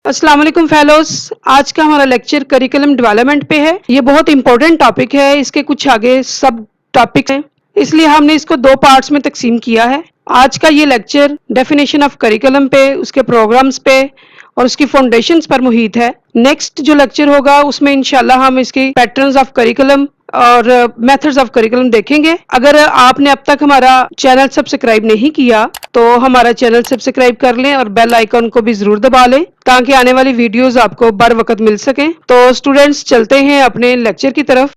अस्सलाम वालेकुम फेलोज। आज का हमारा लेक्चर करिकुलम डेवलपमेंट पे है। ये बहुत इंपॉर्टेंट टॉपिक है, इसके कुछ आगे सब टॉपिक्स हैं, इसलिए हमने इसको दो पार्ट्स में तकसीम किया है। आज का ये लेक्चर डेफिनेशन ऑफ करिकुलम पे, उसके प्रोग्राम्स पे और उसकी फाउंडेशंस पर मुहित है। नेक्स्ट जो लेक्चर होगा उसमें इंशाल्लाह हम इसकी पैटर्न्स ऑफ करिकुलम और मेथड्स ऑफ करिकुलम देखेंगे। अगर आपने अब तक हमारा चैनल सब्सक्राइब नहीं किया तो हमारा चैनल सब्सक्राइब कर लें और बेल आइकन को भी जरूर दबा लें ताकि आने वाली वीडियोस आपको बर वक्त मिल सकें। तो स्टूडेंट्स चलते हैं अपने लेक्चर की तरफ।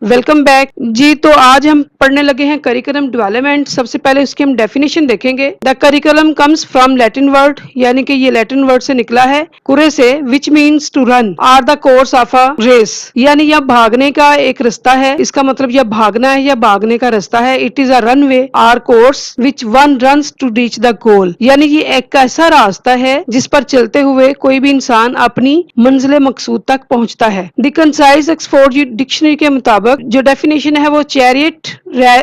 वेलकम बैक जी। तो आज हम पढ़ने लगे हैं करिकुलम डेवलपमेंट। सबसे पहले उसकी हम डेफिनेशन देखेंगे। The curriculum comes from Latin word, यानी कि ये लैटिन वर्ड से निकला है, कुरे से, which means to run or the course of a race, यानी यह भागने का एक रास्ता है। इसका मतलब यह भागना है या भागने का रास्ता है। It is a runway or course which one runs to reach the goal, यानी ये एक ऐसा रास्ता है जिस पर चलते हुए कोई भी इंसान अपनी मंजिल मकसूद तक पहुंचता है। द कंसाइज ऑक्सफोर्ड डिक्शनरी के मुताबिक जो डेफिनेशन है वो चैरियट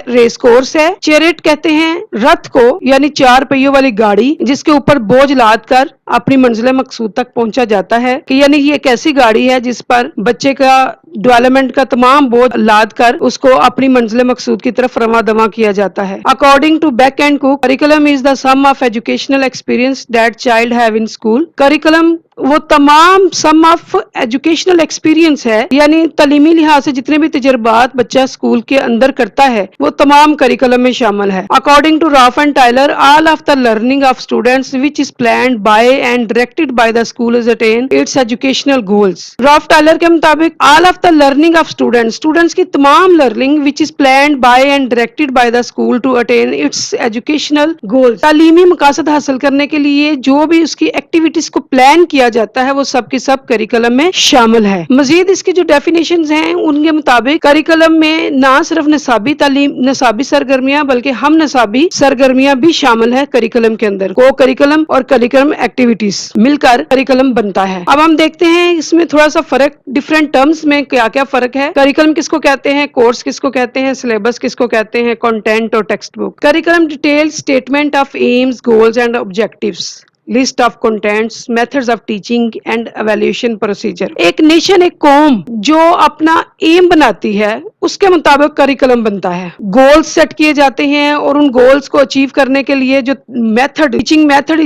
रेस कोर्स है। चैरियट कहते हैं रथ को, यानी चार पहियों वाली गाड़ी जिसके ऊपर बोझ लाद कर अपनी मंजिल मकसूद तक पहुंचा जाता है। कि यानी ये एक ऐसी गाड़ी है जिस पर बच्चे का डेवलपमेंट का तमाम बोझ लाद कर उसको अपनी मंजिल मकसूद की तरफ रवा दवा किया जाता है। According to Beck and Cook, curriculum is the sum of educational experience that child have in school. Curriculum वो तमाम सम ऑफ एजुकेशनल एक्सपीरियंस है, यानी तालीमी लिहाज से जितने भी तजर्बात बच्चा स्कूल के अंदर करता है वो तमाम करिकुलम में शामिल है। According to Ralph and Tyler, all of the learning of students which is planned by and directed by the school is attain its educational goals. Ralph Tyler के मुताबिक all of the learning of students की तमाम learning which is planned by and directed by the school to attain its educational goals, तालीमी मकासद हासिल करने के लिए जो भी उसकी एक्टिविटीज को प्लान किया जाता है वो सब की सब करिकुलम में शामिल है। मजीद इसकी जो डेफिनेशंस हैं उनके मुताबिक करिकुलम में ना सिर्फ निसाबी तालीम, निसाबी सरगर्मियां, बल्कि हम निसाबी सरगर्मियां भी शामिल है करिकुलम के अंदर। को करिकुलम और करिकुलम एक्टिविटीज मिलकर करिकुलम बनता है। अब हम देखते हैं इसमें थोड़ा सा फर्क, डिफरेंट टर्म्स में क्या क्या फर्क है। करिकुलम किसको कहते हैं, कोर्स किसको कहते हैं, सिलेबस किसको कहते हैं, कंटेंट और text book. Curriculum detail statement of AIIMS, goals and objectives, list of contents, methods of teaching and evaluation procedure. एक नेशन, एक कौम जो अपना एम बनाती है उसके मुताबिक करिकुलम बनता है। गोल्स सेट किए जाते हैं और उन गोल्स को अचीव करने के लिए जो मेथड, टीचिंग मेथड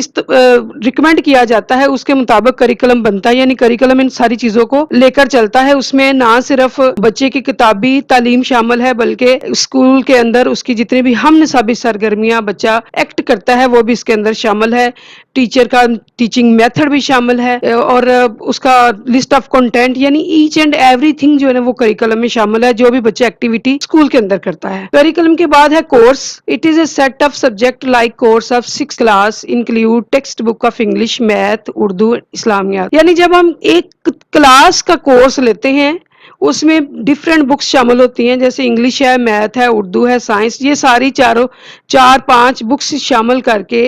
रिकमेंड किया जाता है उसके मुताबिक करिकुलम बनता है। यानी करिकुलम इन सारी चीजों को लेकर चलता है। उसमें ना सिर्फ बच्चे की किताबी तालीम शामिल है बल्कि स्कूल के अंदर उसकी जितनी भी हम निसाबी सरगर्मियां बच्चा एक्ट करता है वो भी इसके अंदर शामिल है। टीचर का टीचिंग मेथड भी शामिल है और उसका लिस्ट ऑफ कंटेंट, यानी ईच एंड एवरीथिंग जो है ना वो करिकुलम में शामिल है, जो भी बच्चा एक्टिविटी स्कूल के अंदर करता है। करिकुलम के बाद है course. It is a set of subject like course of 6 class include text book of English, math, Urdu, इस्लामियात। यानी जब हम एक क्लास का कोर्स लेते हैं उसमें डिफरेंट बुक्स शामिल होती हैं, जैसे इंग्लिश है, मैथ है, उर्दू है, साइंस, ये सारी चार पांच बुक्स शामिल करके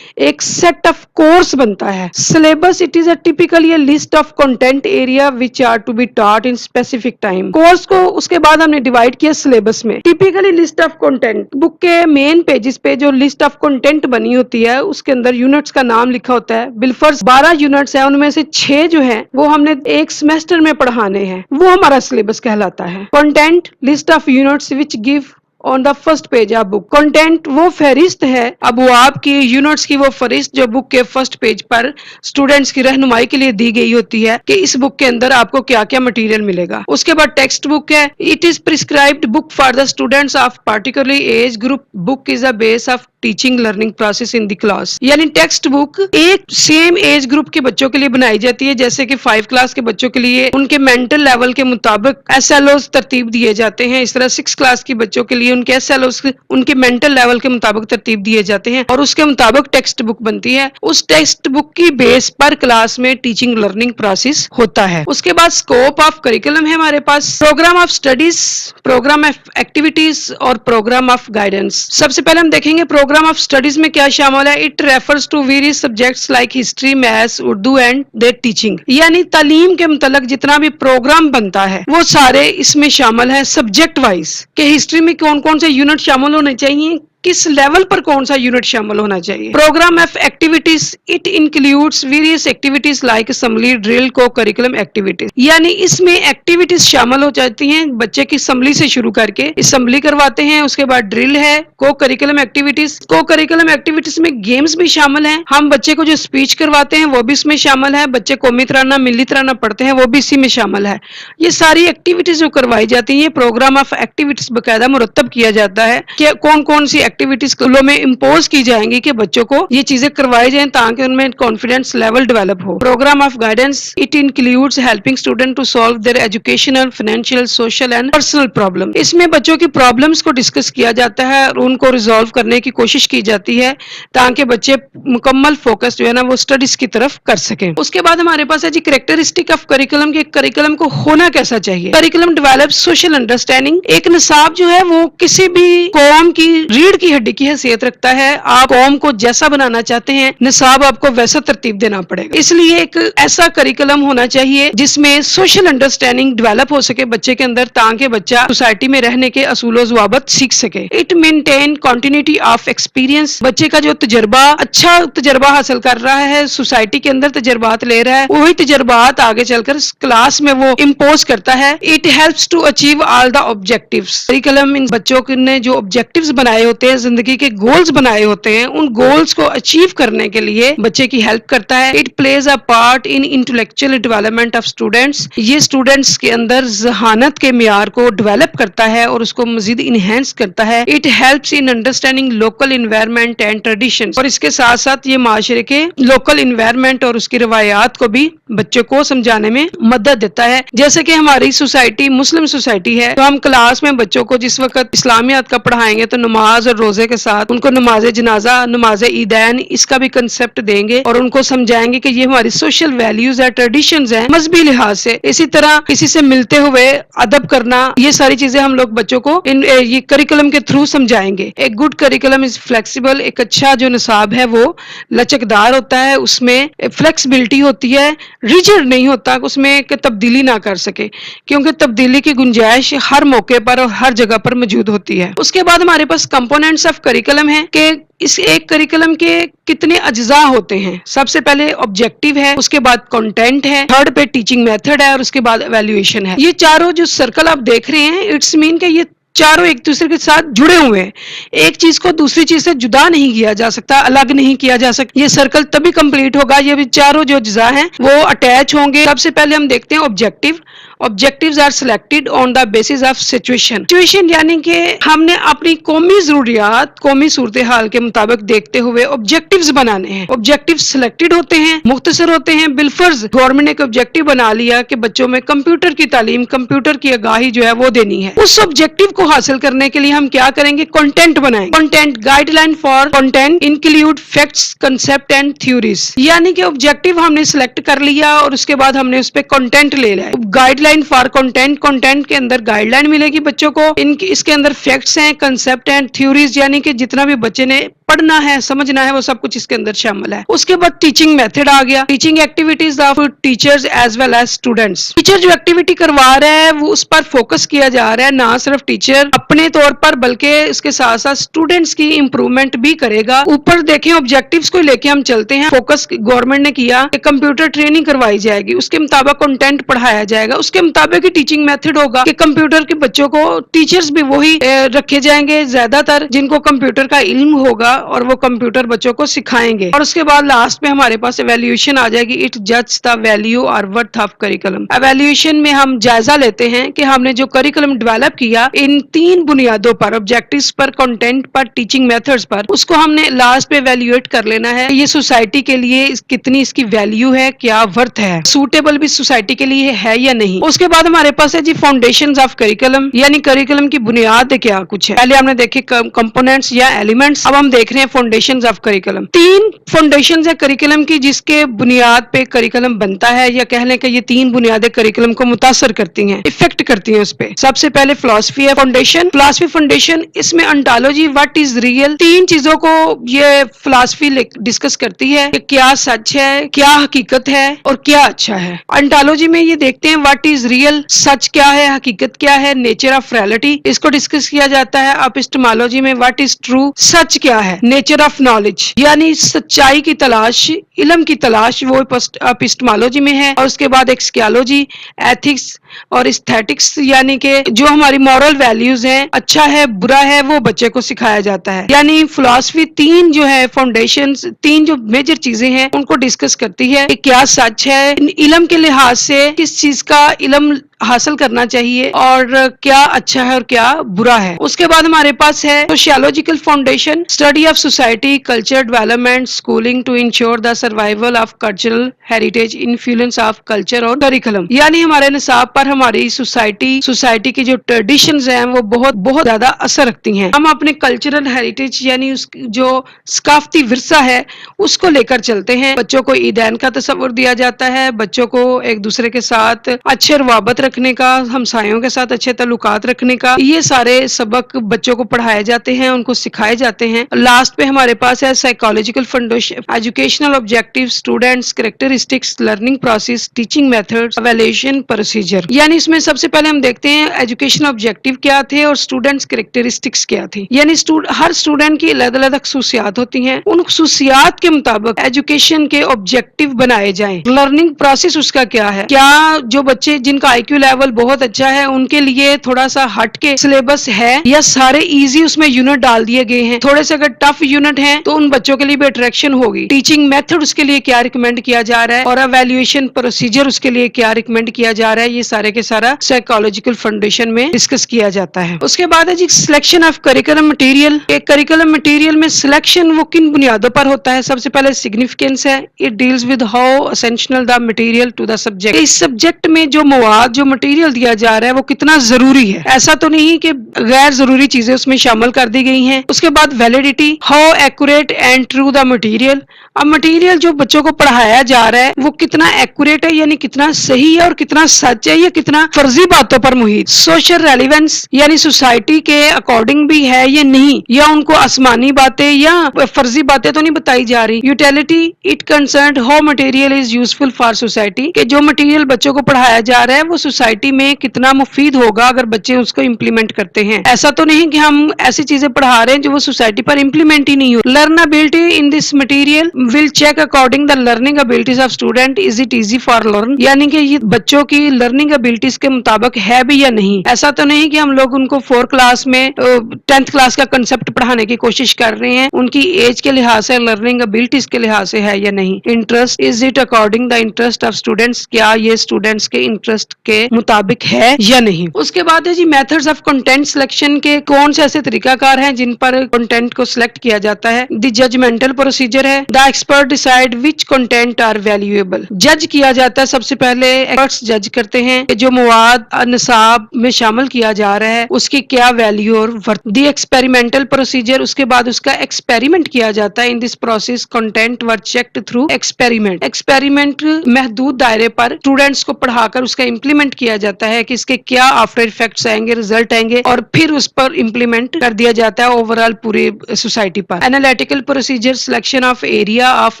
एक सेट ऑफ कोर्स बनता है। Syllabus, it is a typically a list of content area which are to be taught in specific time. Course को उसके बाद हमने डिवाइड किया सिलेबस में। Typically list of content, book के मेन पेजेस पे जो लिस्ट ऑफ कंटेंट बनी होती है उसके अंदर यूनिट्स का नाम लिखा होता है। बिलफर्स 12 यूनिट्स है, उनमें से 6 जो है वो हमने एक सेमेस्टर में पढ़ाने हैं, वो हमारा सिलेबस कहलाता है। Content, list of units which give on the first page of book. Content वो फहरिस्त है, अब वो आपकी यूनिट्स की वो फहरिस्त जो बुक के फर्स्ट पेज पर स्टूडेंट्स की रहनुमाई के लिए दी गई होती है कि इस बुक के अंदर आपको क्या क्या मटेरियल मिलेगा। उसके बाद टेक्स्ट बुक है। It is prescribed book for the students of particularly age group. Book is a base of teaching learning process in the class. यानी टेक्स्ट बुक एक सेम एज ग्रुप के बच्चों के लिए बनाई जाती है, जैसे कि 5 क्लास के बच्चों के लिए उनके मेंटल लेवल के मुताबिक SLOs तरतीब दिए जाते हैं, इस तरह 6 क्लास के बच्चों के लिए उनके SLOs उनके मेंटल लेवल के मुताबिक तरतीब दिए जाते हैं और उसके मुताबिक टेक्स्ट बुक बनती है। उस टेक्स्ट बुक की बेस पर क्लास में टीचिंग लर्निंग प्रोसेस होता है। उसके बाद स्कोप ऑफ करिकुलम है हमारे पास, programme of studies, programme of activities और प्रोग्राम ऑफ गाइडेंस। सबसे पहले हम देखेंगे प्रोग्राम प्रोग्राम ऑफ स्टडीज में क्या शामिल है? It refers to various subjects like history, maths, Urdu and their teaching. यानी तालीम के मुतल्लिक जितना भी प्रोग्राम बनता है वो सारे इसमें शामिल है सब्जेक्ट वाइज, कि हिस्ट्री में कौन कौन से यूनिट शामिल होने चाहिए, किस लेवल पर कौन सा यूनिट शामिल होना चाहिए। Programme of activities, it includes various activities like assembly, drill, co curriculum activities. यानी इसमें एक्टिविटीज शामिल हो जाती हैं, बच्चे की असेंबली से शुरू करके असेंबली करवाते हैं, उसके बाद ड्रिल है, को करिकुलम एक्टिविटीज। को करिकुलम एक्टिविटीज में गेम्स भी शामिल हैं, हम बच्चे को जो स्पीच करवाते हैं वो भी इसमें शामिल है, बच्चे कौमी तराना, मिली तराना पढ़ते हैं वो भी इसी में शामिल है। ये सारी एक्टिविटीज जो करवाई जाती है, प्रोग्राम ऑफ एक्टिविटीज बाकायदा मुरतब किया जाता है कि कौन कौन सी एक्टिविटीज स्कूलों में इम्पोज की जाएंगी कि बच्चों को ये चीजें करवाई जाएं ताकि उनमें कॉन्फिडेंस लेवल डेवलप हो। Programme of guidance, it includes helping student to solve their educational, financial, social and personal problem. इसमें बच्चों की प्रॉब्लम्स को डिस्कस किया जाता है और उनको रिजॉल्व करने की कोशिश की जाती है ताकि बच्चे मुकम्मल फोकस जो है ना वो स्टडीज की तरफ कर सकें। उसके बाद हमारे पास है जी कैरेक्टरिस्टिक ऑफ करिकुलम, के करिकुलम को होना कैसा चाहिए। Curriculum develop social understanding. एक निसाब जो है वो किसी भी कौम की रीढ़ की हड्डी की हैसियत रखता है। आप कौम को जैसा बनाना चाहते हैं, निसाब आपको वैसा तरतीब देना पड़ेगा। इसलिए एक ऐसा करिकुलम होना चाहिए जिसमें सोशल अंडरस्टैंडिंग डेवलप हो सके बच्चे के अंदर, ताकि बच्चा सोसाइटी में रहने के असूलो ज़वाबित सीख सके। It maintain continuity of experience. बच्चे का जो तजर्बा, अच्छा तजर्बा हासिल कर रहा है, सोसाइटी के अंदर तजर्बात ले रहा है, वही तजर्बात आगे चलकर क्लास में वो इम्पोज करता है। It helps to achieve all the objectives. Curriculum इन बच्चों ने जो ऑब्जेक्टिव्स बनाए होते हैं, जिंदगी के गोल्स बनाए होते हैं, उन गोल्स को अचीव करने के लिए बच्चे की हेल्प करता है। It plays a part in intellectual development of students. ये स्टूडेंट्स के अंदर जहानत के मियार को डेवलप करता है और उसको मजीद इनहेंस करता है। It helps in understanding local environment and tradition. और इसके साथ साथ ये माशरे के लोकल इन्वायरमेंट और उसकी रवायात को भी बच्चे को समझाने में मदद देता है। जैसे कि हमारी सोसाइटी मुस्लिम सोसाइटी है, तो हम क्लास में बच्चों को जिस वक्त इस्लामियात का पढ़ाएंगे तो नमाज और रोजे के साथ उनको नमाज जनाजा, नमाज ईदैन, इसका भी कंसेप्ट देंगे और उनको समझाएंगे कि ये हमारी सोशल वैल्यूज है, ट्रेडिशंस हैं मजहबी लिहाज से। इसी तरह किसी से मिलते हुए अदब करना, ये सारी चीजें हम लोग बच्चों को ये करिकुलम के थ्रू समझाएंगे। एक गुड करिकुलम इज फ्लेक्सिबल। एक अच्छा जो निसाब है वो लचकदार होता है, उसमें फ्लेक्सिबिलिटी होती है, रिजिड नहीं होता, उसमें तब्दीली ना कर सके, क्योंकि तब्दीली की गुंजाइश हर मौके पर और हर जगह पर मौजूद होती है। उसके बाद हमारे पास कंपोनेंट्स ऑफ करिकुलम है कि इस एक करिकुलम के कितने अज्जा होते हैं। सबसे पहले ऑब्जेक्टिव है, उसके बाद कंटेंट है, थर्ड पे टीचिंग मेथड है और उसके बाद एवेल्युएशन है। ये चारों जो सर्कल आप देख रहे हैं, इट्स मीन के ये चारों एक दूसरे के साथ जुड़े हुए हैं। एक चीज को दूसरी चीज से जुदा नहीं किया जा सकता, अलग नहीं किया जा सकता। ये सर्कल तभी कंप्लीट होगा, ये भी चारों जो अज्जा हैं वो अटैच होंगे। सबसे पहले हम देखते हैं objective. Objectives are selected on the basis of situation, यानी कि हमने अपनी कौमी जरूरियात, कौमी सूरत हाल के मुताबिक देखते हुए ऑब्जेक्टिव्स बनाने हैं। ऑब्जेक्टिव सिलेक्टेड होते हैं, मुख्तसर होते हैं। बिलफर्ज गवर्नमेंट ने एक ऑब्जेक्टिव बना लिया कि बच्चों में कंप्यूटर की तालीम, कंप्यूटर की आगाही जो है वो देनी है। उस ऑब्जेक्टिव को हासिल करने के लिए हम क्या करेंगे, कंटेंट बनाएंगे। Content guideline for content include facts, concept and theories. यानी कि ऑब्जेक्टिव हमने सिलेक्ट कर लिया और उसके बाद हमने उस पर कंटेंट ले लिया। गाइडलाइन फॉर कंटेंट, कंटेंट के अंदर गाइडलाइन मिलेगी बच्चों को। इसके अंदर फैक्ट्स हैं, कंसेप्ट एंड थ्योरीज, यानी कि जितना भी बच्चे ने पढ़ना है, समझना है, वो सब कुछ इसके अंदर शामिल है। उसके बाद टीचिंग मेथड आ गया। Teaching activities of teachers as well as students. Teacher जो एक्टिविटी करवा रहा है वो उस पर फोकस किया जा रहा है, ना सिर्फ टीचर अपने तौर पर बल्कि इसके साथ साथ स्टूडेंट्स की इंप्रूवमेंट भी करेगा। ऊपर देखें ऑब्जेक्टिव्स को लेके हम चलते हैं। फोकस गवर्नमेंट ने किया कि कंप्यूटर ट्रेनिंग करवाई जाएगी, उसके मुताबिक कंटेंट पढ़ाया जाएगा, उसके मुताबिक ही टीचिंग मेथड होगा कि कंप्यूटर के बच्चों को टीचर्स भी वही रखे जाएंगे ज्यादातर जिनको कंप्यूटर का इल्म होगा और वो कंप्यूटर बच्चों को सिखाएंगे। और उसके बाद लास्ट में हमारे पास एवेल्युएशन आ जाएगी। इट जज द वैल्यू और वर्थ ऑफ करिकुलम। एवेल्युएशन में हम जायजा लेते हैं कि हमने जो करिकुलम डेवलप किया इन तीन बुनियादों पर, ऑब्जेक्टिव्स पर, कंटेंट पर, टीचिंग मेथड्स पर, उसको हमने लास्ट पे एवेल्युएट कर लेना है। ये सोसाइटी के लिए कितनी इसकी वैल्यू है, क्या वर्थ है, सूटेबल भी सोसाइटी के लिए है या नहीं। اس کے بعد ہمارے پاس ہے جی فاؤنڈیشنز آف کریکولم، یعنی کریکولم کی بنیاد کیا کچھ ہے. پہلے ہم نے دیکھے کمپوننٹس یا ایلیمنٹس، اب ہم دیکھ رہے ہیں فاؤنڈیشنز آف کریکولم. 3 فاؤنڈیشنز ہے کریکولم کی جس کے بنیاد پہ کریکولم بنتا ہے، یا کہہ لیں کہ یہ 3 بنیادیں کریکولم کو متاثر کرتی ہیں، افیکٹ کرتی ہیں اس پہ. سب سے پہلے فلسفی ہے فاؤنڈیشن. فلسفی فاؤنڈیشن، اس میں انٹالوجی، واٹ از ریئل، 3 چیزوں کو یہ فلسفی ڈسکس کرتی ہے کہ کیا سچ ہے، کیا حقیقت ہے اور کیا اچھا ہے. انٹالوجی میں یہ دیکھتے ہیں واٹ از ریئل، سچ کیا ہے، حقیقت کیا ہے، نیچر آف ریئلٹی، اس کو ڈسکس کیا جاتا ہے. اپسٹمالوجی میں واٹ از ٹرو، سچ کیا ہے، نیچر آف نالج، یعنی سچائی کی تلاش، علم کی تلاش، وہ اپسٹمالوجی میں ہے. اور اس کے بعد ایکسکیالوجی، ایتھکس اور استھیٹکس، یعنی کہ جو ہماری مورل ویلیوز ہیں، اچھا ہے برا ہے، وہ بچے کو سکھایا جاتا ہے. یعنی فلسفی 3 جو ہے فاؤنڈیشنز، 3 جو میجر چیزیں ہیں ان کو ڈسکس کرتی ہے کہ کیا سچ ہے، علم کے لحاظ سے کس چیز کا علم حاصل کرنا چاہیے اور کیا اچھا ہے اور کیا برا ہے. اس کے بعد ہمارے پاس ہے sociological foundation, study of society, culture development, schooling to ensure the survival of cultural heritage, influence of culture اور کریکولم. یعنی ہمارے نصاب پر ہماری سوسائٹی کی جو ٹریڈیشنز ہیں وہ بہت بہت زیادہ اثر رکھتی ہیں. ہم اپنے کلچرل ہیریٹیج یعنی اس جو ثقافتی ورثہ ہے اس کو لے کر چلتے ہیں. بچوں کو عیدین کا تصور دیا جاتا ہے، بچوں کو ایک دوسرے کے ساتھ اچھے روابط رکھنے کا، ہمسایوں کے ساتھ اچھے تعلقات رکھنے کا، یہ سارے سبق بچوں کو پڑھائے جاتے ہیں، ان کو سکھائے جاتے ہیں. لاسٹ پہ ہمارے پاس ہے psychological foundation, educational objective, students, characteristics, learning process, teaching methods, evaluation procedure. یعنی اس میں سب سے پہلے ہم دیکھتے ہیں ایجوکیشنل آبجیکٹیو کیا تھے اور اسٹوڈنٹس کریکٹرسٹکس کیا تھی. یعنی ہر اسٹوڈنٹ کی الگ الگ خصوصیات ہوتی ہیں، ان خصوصیات کے مطابق ایجوکیشن کے آبجیکٹیو بنائے جائیں. لرننگ پروسیس اس کا کیا ہے، کیا جو بچے جن کا آئی کیو لیول بہت اچھا ہے ان کے لیے تھوڑا سا ہٹ کے سلیبس ہے یا سارے ایزی اس میں یونٹ ڈال دیے گئے ہیں. تھوڑے سے اگر ٹف یونٹ ہیں تو ان بچوں کے لیے بھی اٹریکشن ہوگی. ٹیچنگ میتھڈ اس کے لیے کیا ریکمینڈ کیا جا رہا ہے اور ایویلیویشن پروسیجر اس کے لیے کیا ریکمینڈ کیا جا رہا ہے، یہ سارے کے سارا سائیکالوجیکل فاؤنڈیشن میں ڈسکس کیا جاتا ہے. اس کے بعد ہے جی سلیکشن آف کریکولم مٹیریل. ایک کریکولم مٹیریل میں سلیکشن وہ کن بنیادوں پر ہوتا ہے. سب سے پہلے سگنیفیکینس ہے، it deals with how essential the material to the subject. اس سبجیکٹ میں جو مواد جو مٹیریل دیا جا رہا ہے وہ کتنا ضروری ہے. ایسا تو نہیں کہ غیر ضروری چیزیں اس میں شامل کر دی گئی ہیں. اس کے بعد validity, how accurate and true the material. اب مٹیریل جو بچوں کو پڑھایا جا رہا ہے وہ کتنا ایکوریٹ ہے، یعنی کتنا صحیح ہے اور کتنا سچ ہے، یا کتنا فرضی باتوں پر محیط. سوشل ریلیونس، یعنی سوسائٹی کے اکارڈنگ بھی ہے یا نہیں، یا ان کو آسمانی باتیں یا فرضی باتیں تو نہیں بتائی جا رہی. Utility, it concerned how material is useful for society, کہ جو مٹیریل بچوں کو پڑھایا جا رہا ہے وہ سوسائٹی میں کتنا مفید ہوگا اگر بچے اس کو امپلیمنٹ کرتے ہیں. ایسا تو نہیں کہ ہم ایسی چیزیں پڑھا رہے ہیں جو وہ سوسائٹی پر امپلیمنٹ ہی نہیں ہو. Learnability in this material will check according the learning abilities of student, is it easy for learn, یعنی کہ یہ بچوں کی لرننگ ابلٹیز کے مطابق ہے بھی یا نہیں. ایسا تو نہیں کہ ہم لوگ ان کو 4 کلاس میں 10th کلاس کا کنسپٹ پڑھانے کی کوشش کر رہے ہیں، ان کی ایج کے لحاظ سے لرننگ ابلٹیز کے لحاظ سے ہے یا نہیں. Interest, is it according the interest of students, کیا یہ اسٹوڈنٹس کے انٹرسٹ کے مطابق ہے یا نہیں. اس کے بعد ہے جی میتھڈز آف کنٹینٹ سلیکشن، کے کون سے ایسے طریقہ کار ہیں جن پر کنٹینٹ کو سلیکٹ کیا جاتا ہے. دی ججمنٹل پروسیجر ہے، the expert decide which content are valuable. جج کیا جاتا ہے، سب سے پہلے ایکسپرٹس جج کرتے ہیں کہ جو مواد نصاب میں شامل کیا جا رہا ہے اس کی کیا ویلیو اور ورتھ. دی ایکسپیریمنٹل پروسیجر، اس کے بعد اس کا ایکسپیریمنٹ کیا جاتا ہے. In this process content were checked through experiment. Experiment محدود دائرے پر اسٹوڈنٹس کو پڑھا کر اس کا امپلیمنٹ کیا جاتا ہے کہ اس کے کیا آفٹر افیکٹس آئیں گے، ریزلٹ آئیں گے، اور پھر اس پر امپلیمنٹ کر دیا جاتا ہے اوور آل پوری سوسائٹی پر. Analytical procedure, selection of area of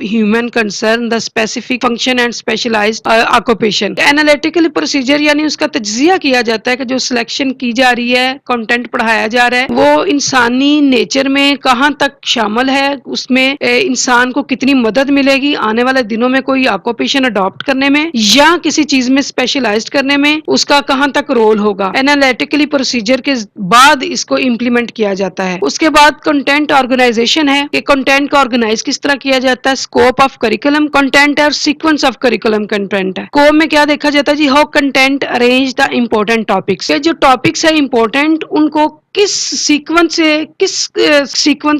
human concern, the specific function and specialised occupation. Analytical procedure یعنی اس کا تجزیہ کیا جاتا ہے کہ جو سلیکشن کی جا رہی ہے، کنٹینٹ پڑھایا جا رہا ہے، وہ انسانی نیچر میں کہاں تک شامل ہے، اس میں انسان کو کتنی مدد ملے گی آنے والے دنوں میں کوئی آکوپیشن اڈاپٹ کرنے میں یا کسی چیز میں اسپیشلائزڈ کرنے میں، اس کا کہاں تک رول ہوگا. انالیٹیکلی پروسیجر کے بعد اس کو امپلیمنٹ کیا جاتا ہے. اس کے بعد کنٹینٹ آرگنائزیشن ہے کہ کنٹینٹ کو آرگنائز کس طرح کیا جاتا ہے. اسکوپ آف کریکولم کنٹینٹ اور سیکوینس آف کریکولم کنٹینٹ ہے. اسکوپ میں کیا دیکھا جاتا ہے جی، how content arrange the important topics. یہ جو ٹاپکس ہے امپورٹنٹ ان کو किस सीक्वेंस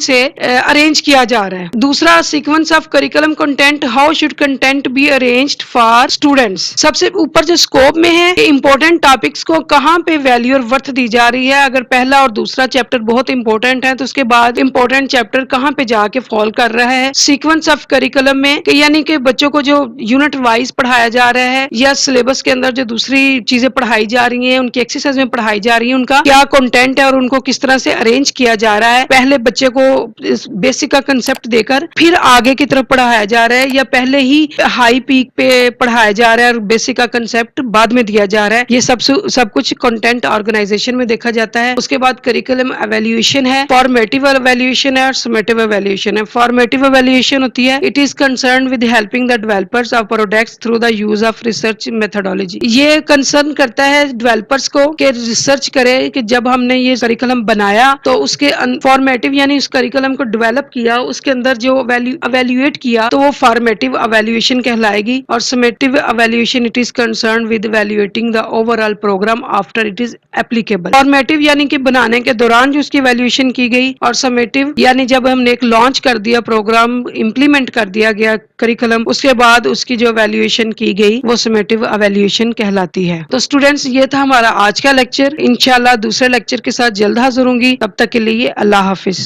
से अरेंज किया जा रहा है। दूसरा, sequence of curriculum content, how should content be arranged for students. सबसे ऊपर जो स्कोप में है, इंपॉर्टेंट टॉपिक्स को कहाँ पे वैल्यू और वर्थ दी जा रही है। अगर पहला और दूसरा चैप्टर बहुत इंपॉर्टेंट है तो उसके बाद इंपॉर्टेंट चैप्टर कहाँ पे जाके फॉल कर रहा है। सीक्वेंस ऑफ करिकुलम में यानी कि बच्चों को जो यूनिट वाइज पढ़ाया जा रहा है या सिलेबस के अंदर जो दूसरी चीजें पढ़ाई जा रही हैं, उनकी एक्सरसाइज में पढ़ाई जा रही है, उनका क्या कंटेंट है और उनको किस तरह से अरेंज किया जा रहा है। पहले बच्चे को बेसिक का कंसेप्ट देकर फिर आगे की तरफ पढ़ाया जा रहा है, या पहले ही हाई पीक पे पढ़ाया जा रहा है और बेसिक का कंसेप्ट बाद में दिया जा रहा है। ये सब कुछ कंटेंट ऑर्गेनाइजेशन में देखा जाता है। उसके बाद करिकुलम एवेल्यूएशन है, फॉर्मेटिव एवेल्यूएशन है और समेटिव एवेल्यूएशन है। फॉर्मेटिव एवेल्यूएशन होती है, it is concern with helping the developers of products through the use of research methodology. ये कंसर्न करता है डेवलपर्स को कि रिसर्च करे कि जब हमने ये करिकुलम बनाया तो उसके फॉर्मेटिव यानी उस करिकुलम को डेवलप किया, उसके अंदर जो एवेल्यूएट किया तो वो फॉर्मेटिव एवेल्यूएशन कहलाएगी। और summative evaluation, it is concern with evaluating the overall programme after it is applicable. Formative यानी कि बनाने के दौरान जो उसकी एवेल्यूएशन की गई, और समेटिव यानी जब हमने एक लॉन्च कर दिया प्रोग्राम, इंप्लीमेंट कर दिया गया करिकुलम, उसके बाद उसकी जो एवेल्यूएशन की गई वो समेटिव एवेल्यूएशन कहलाती है। तो स्टूडेंट्स, ये था हमारा आज का लेक्चर। इंशाल्लाह दूसरे लेक्चर के साथ जल्द हाजिर होंगी। तब तक के लिए अल्लाह हाफिज।